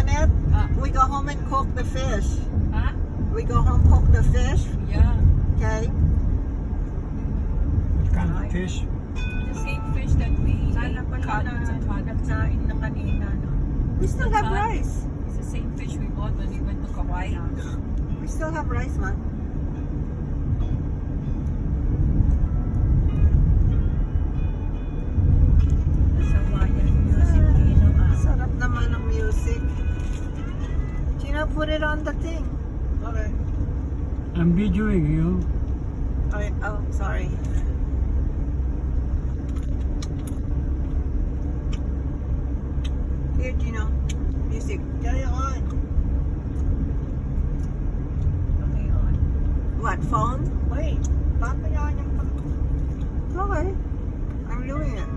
Janet, Ah. we go home and cook the fish. Huh? We go home, cook the fish, Yeah. okay? What kind of fish? The same fish that we Sana pala caught na sa Kagat. nagsain na kanina, no? We still have Huh? rice. It's the same fish we bought when we went to Kauai. We still have rice, man. Sa Hawaiian music, Nino, Sarap naman ng music. Gina, put it on the thing. Okay. I'm videoing you. Okay, oh, sorry. Here, Gino. Music. Carry on. Okay, on. What, phone? Wait, papayaan yung Okay. I'm doing it.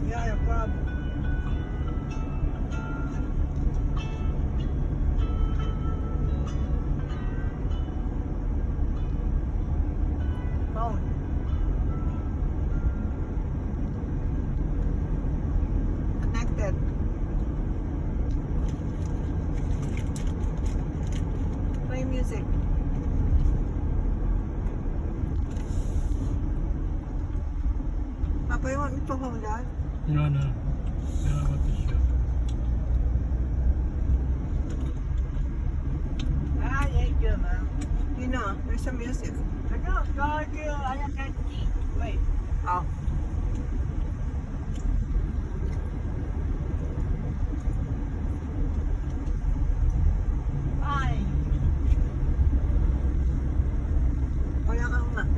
Yeah, no problem. Phone. Connected. Play music. Papa, you want me to hold that? No, no. I don't want to shoot. Ah, yeah, good, man. You know, there's some music. I know, God, you, I can't eat. Wait. Oh. Ay,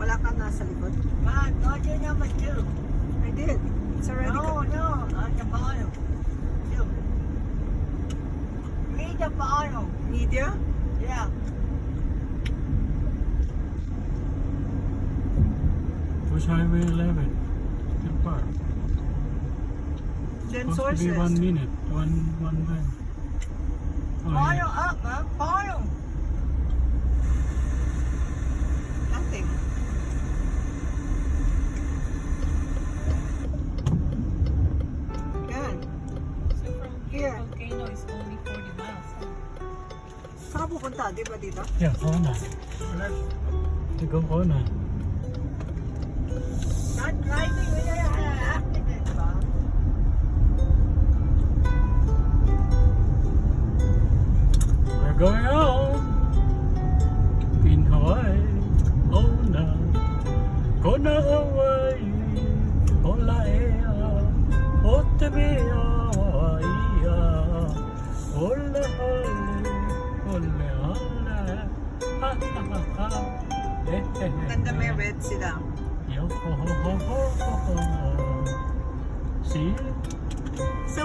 Wala kang nasa likod. man, God, you number two. I did. It's already No, no, on the bottom. Two. Read the bottom. media. Yeah. Push Highway 11. The park. Then Supposed to be sources. 1 minute. One mile. Oh, Bottom yeah. up, man. Bottom. Nothing. Yan. So from Here. here, volcano is only 40 miles. Saan ka pupunta? Di ba dito? Yeah, Kona. To go Kona. Not driving when you're an accident, man. We're going home. In Hawaii. Kona. Kona, Hawaii. Hola, ea. Otebea, Hawaii. Ole, ole. Ole, ole. Ha, ha, ha, ha. Eh, eh, eh, Ganda may eh. red sila. Yo, ho, ho, ho, ho, ho, ho. See? So,